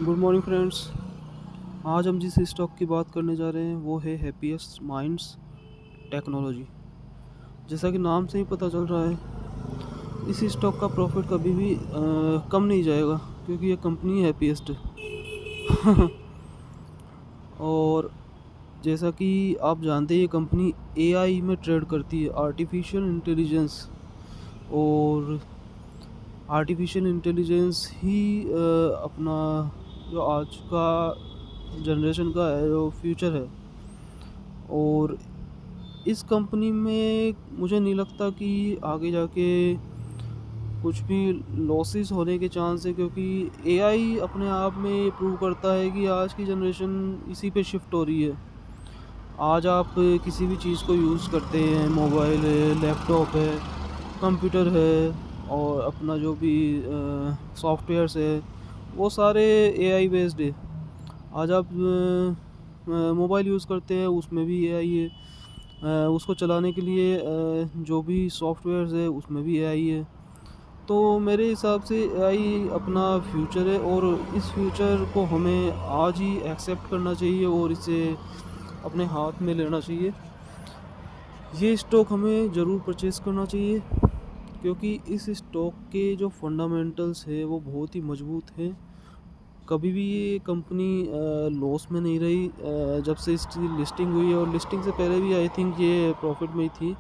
Good morning friends. आज हम जिस स्टॉक की बात करने जा रहे हैं वो है हैप्पीएस्ट माइंड्स टेक्नोलॉजी। जैसा कि नाम से ही पता चल रहा है, इस स्टॉक का प्रॉफिट कभी भी कम नहीं जाएगा, क्योंकि ये कंपनी हैप्पीएस्ट है। और जैसा कि आप जानते हैं, ये कंपनी एआई में ट्रेड करती है, आर्टिफिशियल इंटेलिजेंस। और आर्टिफिशियल इंटेलिजेंस ही अपना जो आज का जनरेशन का है, जो फ्यूचर है। और इस कंपनी में मुझे नहीं लगता कि आगे जाके कुछ भी लॉसेस होने के चांस है, क्योंकि एआई अपने आप में ये प्रूव करता है कि आज की जनरेशन इसी पे शिफ्ट हो रही है। आज आप किसी भी चीज़ को यूज़ करते हैं, मोबाइल है, लैपटॉप है, कंप्यूटर है, और अपना जो भी सॉफ्टवेयर्स है वो सारे एआई बेस्ड है। आज आप मोबाइल यूज़ करते हैं, उसमें भी एआई है। उसको चलाने के लिए जो भी सॉफ्टवेयर्स है उसमें भी एआई है। तो मेरे हिसाब से एआई अपना फ्यूचर है, और इस फ्यूचर को हमें आज ही एक्सेप्ट करना चाहिए और इसे अपने हाथ में लेना चाहिए। ये स्टॉक हमें ज़रूर परचेज़ करना चाहिए, क्योंकि इस स्टॉक के जो फंडामेंटल्स है वो बहुत ही मजबूत हैं। कभी भी ये कंपनी लॉस में नहीं रही जब से इसकी लिस्टिंग हुई है, और लिस्टिंग से पहले भी आई थिंक ये प्रॉफिट में ही थी।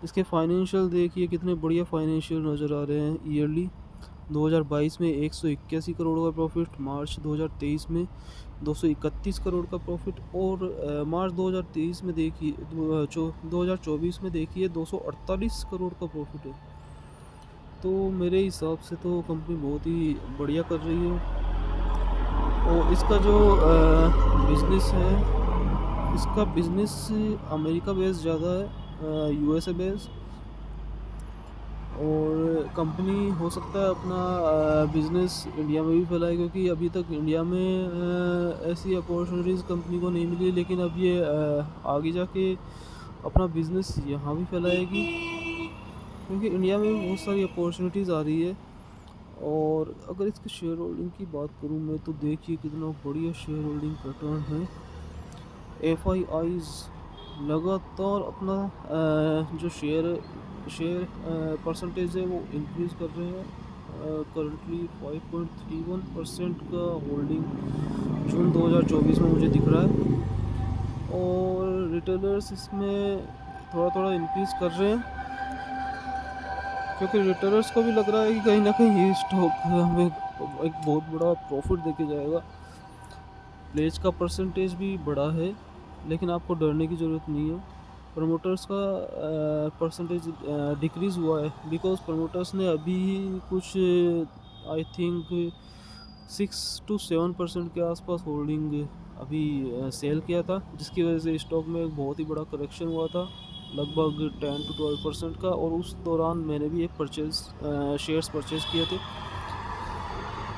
इसके फाइनेंशियल देखिए कितने बढ़िया फाइनेंशियल नज़र आ रहे हैं। ईयरली 2022 में 181 करोड़ का प्रॉफिट, मार्च 2023 में 231 करोड़ का प्रॉफिट, और मार्च 2023 में देखिए 2024 में देखिए 248 करोड़ का प्रॉफिट है। तो मेरे हिसाब से तो कंपनी बहुत ही बढ़िया कर रही है। और इसका जो बिज़नेस है, इसका बिज़नेस अमेरिका बेस ज़्यादा है, यूएसए बेस। और कंपनी हो सकता है अपना बिज़नेस इंडिया में भी फैलाए, क्योंकि अभी तक इंडिया में ऐसी अपॉर्चुनिटीज़ कंपनी को नहीं मिली, लेकिन अब ये आगे जाके अपना बिज़नेस यहाँ भी फैलाएगी, क्योंकि इंडिया में भी बहुत सारी अपॉर्चुनिटीज़ आ रही है। और अगर इसके शेयर होल्डिंग की बात करूँ मैं, तो देखिए कितना बढ़िया शेयर होल्डिंग पैटर्न है। एफ आई आईज लगातार अपना जो शेयर परसेंटेज है वो इंक्रीज़ कर रहे हैं। करंटली 5.31% का होल्डिंग जून 2024 में मुझे दिख रहा है। और रिटेलर्स इसमें थोड़ा थोड़ा इंक्रीज़ कर रहे हैं, क्योंकि रिटेलर्स को भी लग रहा है कि कहीं ना कहीं ये स्टॉक हमें एक बहुत बड़ा प्रॉफिट देके जाएगा। प्लेज का परसेंटेज भी बड़ा है, लेकिन आपको डरने की ज़रूरत नहीं है। प्रमोटर्स का परसेंटेज डिक्रीज़ हुआ है, बिकॉज प्रमोटर्स ने अभी कुछ आई थिंक 6 to 7% के आसपास होल्डिंग अभी सेल किया था, जिसकी वजह से स्टॉक में एक बहुत ही बड़ा करेक्शन हुआ था, लगभग 10 to 12% का। और उस दौरान मैंने भी एक शेयर्स परचेज़ किए थे,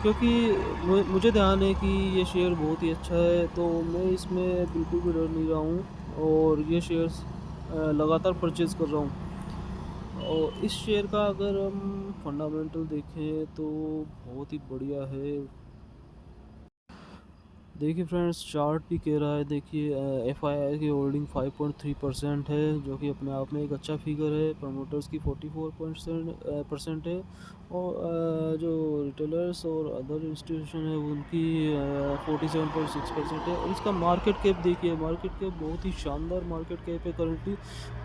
क्योंकि मुझे ध्यान है कि ये शेयर बहुत ही अच्छा है, तो मैं इसमें बिल्कुल भी डर नहीं रहा हूँ, और ये शेयर्स लगातार परचेज़ कर रहा हूँ। और इस शेयर का अगर हम फंडामेंटल देखें तो बहुत ही बढ़िया है। देखिए फ्रेंड्स, चार्ट भी कह रहा है, देखिए एफ आई आई की होल्डिंग 5.3% है, जो कि अपने आप में एक अच्छा फिगर है। प्रमोटर्स की 44% है, और जो रिटेलर्स और अदर इंस्टीट्यूशन है उनकी 47.6% है। और इसका मार्केट कैप देखिए, मार्केट कैप बहुत ही शानदार मार्केट कैप है, करंटली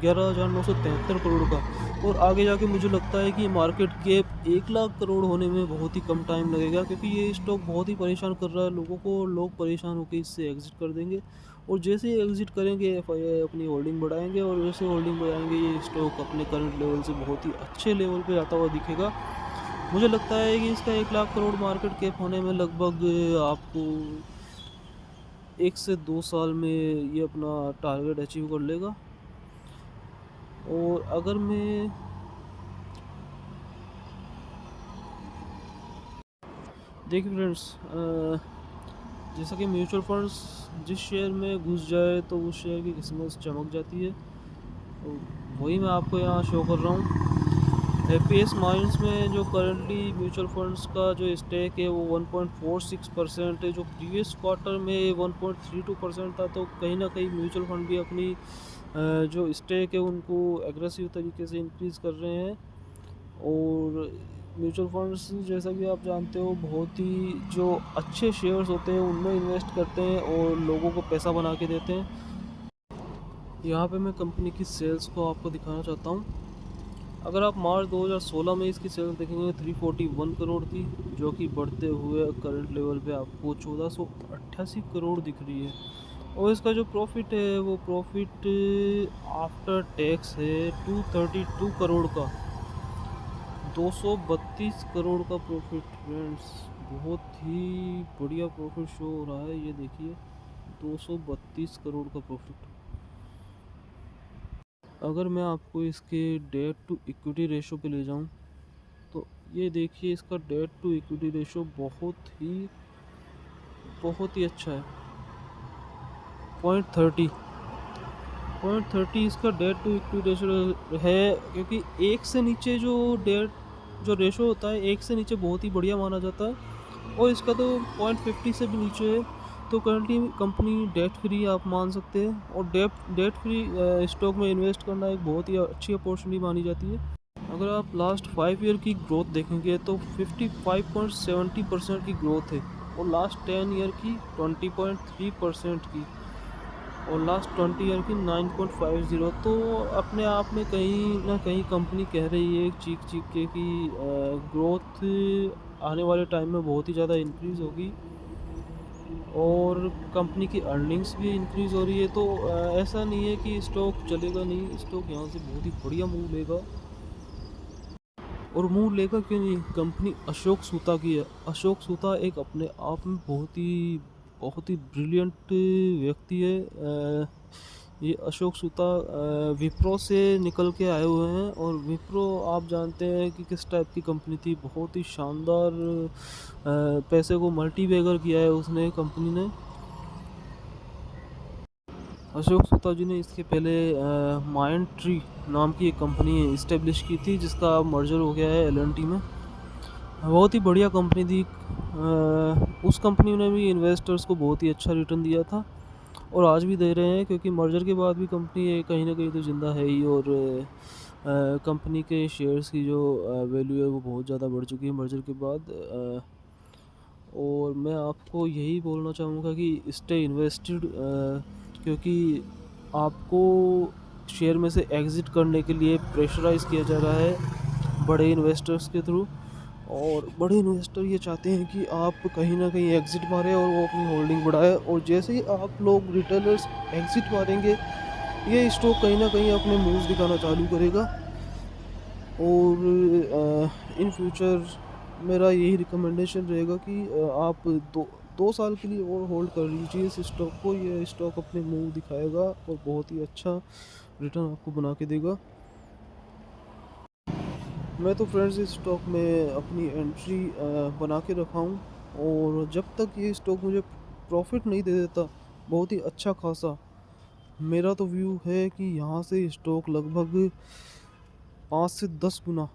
11,973 करोड़ का। और आगे जाके मुझे लगता है कि मार्केट कैप 1 लाख करोड़ होने में बहुत ही कम टाइम लगेगा, क्योंकि ये स्टॉक बहुत ही परेशान कर रहा है लोगों को। लोग परेशान होकर इससे एग्ज़िट कर देंगे, और जैसे ही एग्ज़िट करेंगे एफआईआई अपनी होल्डिंग बढ़ाएंगे, और जैसे होल्डिंग बढ़ाएंगे ये स्टॉक अपने करंट लेवल से बहुत ही अच्छे लेवल पे आता हुआ दिखेगा। मुझे लगता है कि इसका 1 लाख करोड़ मार्केट कैप होने में लगभग आपको 1 से 2 साल में ये अपना टारगेट अचीव कर लेगा। और अगर मैं देखिए फ्रेंड्स, जैसा कि म्यूचुअल फंड्स जिस शेयर में घुस जाए तो उस शेयर की किस्मत चमक जाती है, तो वही मैं आपको यहाँ शो कर रहा हूँ। हैप्पीएस्ट माइंड्स में जो करंटली म्यूचुअल फंड्स का जो स्टेक है वो 1.46% है, जो प्रीवियस क्वार्टर में 1.32% था। तो कहीं ना कहीं म्यूचुअल फंड भी अपनी जो स्टेक है उनको एग्रेसिव तरीके से इंक्रीज़ कर रहे हैं। और म्यूचुअल फंड्स जैसा कि आप जानते हो बहुत ही जो अच्छे शेयर्स होते हैं उनमें इन्वेस्ट करते हैं और लोगों को पैसा बना के देते हैं। यहाँ पे मैं कंपनी की सेल्स को आपको दिखाना चाहता हूँ। अगर आप मार्च 2016 में इसकी सेल्स देखेंगे 341 करोड़ थी, जो कि बढ़ते हुए करंट लेवल पे आपको 1488 करोड़ दिख रही है। और इसका जो प्रॉफिट है वो प्रॉफिट आफ्टर टैक्स है 232 करोड़ का, 232 करोड़ का प्रॉफिट फ्रेंड्स। बहुत ही बढ़िया प्रॉफिट शो हो रहा है, ये देखिए 232 करोड़ का प्रॉफिट। अगर मैं आपको इसके डेट टू इक्विटी रेशो पे ले जाऊं तो ये देखिए इसका डेट टू इक्विटी रेशो बहुत ही अच्छा है, 0.30 0.30 इसका डेट टू इक्विटी रेशो है। क्योंकि एक से नीचे जो रेशो होता है एक से नीचे बहुत ही बढ़िया माना जाता है, और इसका तो 0.50 से भी नीचे है। तो करंटली कंपनी डेट फ्री आप मान सकते हैं, और डेट फ्री स्टॉक में इन्वेस्ट करना एक बहुत ही अच्छी अपॉर्चुनिटी मानी जाती है। अगर आप लास्ट 5 ईयर की ग्रोथ देखेंगे तो 55.70% की ग्रोथ है, और लास्ट 10 ईयर की 20.3% की, और लास्ट 20 ईयर की 9.50। तो अपने आप में कहीं ना कहीं कंपनी कह रही है चीख चीख के कि ग्रोथ आने वाले टाइम में बहुत ही ज़्यादा इंक्रीज़ होगी, और कंपनी की अर्निंग्स भी इंक्रीज़ हो रही है। तो ऐसा नहीं है कि स्टॉक चलेगा नहीं, स्टॉक यहाँ से बहुत ही बढ़िया मूव लेगा। और मूव लेगा क्यों नहीं, कंपनी अशोक सूता की है। अशोक सूता एक अपने आप में बहुत ही ब्रिलियंट व्यक्ति है। ये अशोक सूता विप्रो से निकल के आए हुए हैं, और विप्रो आप जानते हैं कि किस टाइप की कंपनी थी। बहुत ही शानदार पैसे को मल्टीबैगर किया है उसने कंपनी ने। अशोक सूता जी ने इसके पहले माइंड ट्री नाम की एक कंपनी इस्टेब्लिश की थी, जिसका मर्जर हो गया है एल&टी में। बहुत ही बढ़िया कंपनी थी। उस कंपनी ने भी इन्वेस्टर्स को बहुत ही अच्छा रिटर्न दिया था, और आज भी दे रहे हैं, क्योंकि मर्जर के बाद भी कंपनी कहीं ना कहीं तो ज़िंदा है ही। और कंपनी के शेयर्स की जो वैल्यू है वो बहुत ज़्यादा बढ़ चुकी है मर्जर के बाद। और मैं आपको यही बोलना चाहूँगा कि स्टे इन्वेस्टेड, क्योंकि आपको शेयर में से एग्ज़िट करने के लिए प्रेशराइज़ किया जा रहा है बड़े इन्वेस्टर्स के थ्रू। और बड़े इन्वेस्टर ये चाहते हैं कि आप कहीं ना कहीं एग्ज़िट मारें और वो अपनी होल्डिंग बढ़ाए, और जैसे ही आप लोग रिटेलर्स एग्ज़िट मारेंगे ये स्टॉक कहीं ना कहीं अपने मूव्स दिखाना चालू करेगा। और इन फ्यूचर मेरा यही रिकमेंडेशन रहेगा कि आप दो साल के लिए और होल्ड कर लीजिए इस स्टॉक को। ये स्टॉक अपने मूव दिखाएगा और बहुत ही अच्छा रिटर्न आपको बना के देगा। मैं तो फ्रेंड्स इस स्टॉक में अपनी एंट्री बना के रखा हूँ, और जब तक ये स्टॉक मुझे प्रॉफिट नहीं दे देता बहुत ही अच्छा खासा, मेरा तो व्यू है कि यहाँ से स्टॉक लगभग 5 से 10 गुना,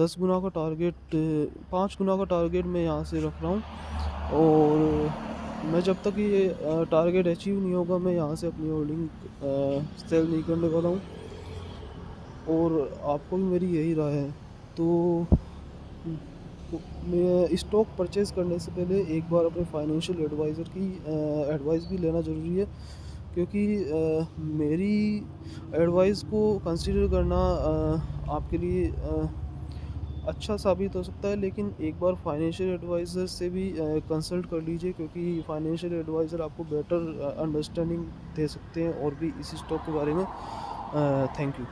10 गुना का टारगेट, 5 गुना का टारगेट मैं यहाँ से रख रहा हूँ। और मैं जब तक ये टारगेट अचीव नहीं होगा मैं यहाँ से अपनी होल्डिंग सेल नहीं करने वाला हूँ। और आपको भी मेरी यही राय है। तो मैं स्टॉक परचेज़ करने से पहले एक बार अपने फाइनेंशियल एडवाइज़र की एडवाइस भी लेना ज़रूरी है, क्योंकि मेरी एडवाइस को कंसीडर करना आपके लिए अच्छा साबित हो सकता है, लेकिन एक बार फाइनेंशियल एडवाइज़र से भी कंसल्ट कर लीजिए, क्योंकि फाइनेंशियल एडवाइज़र आपको बेटर अंडरस्टैंडिंग दे सकते हैं और भी इसी स्टॉक के बारे में। Thank you.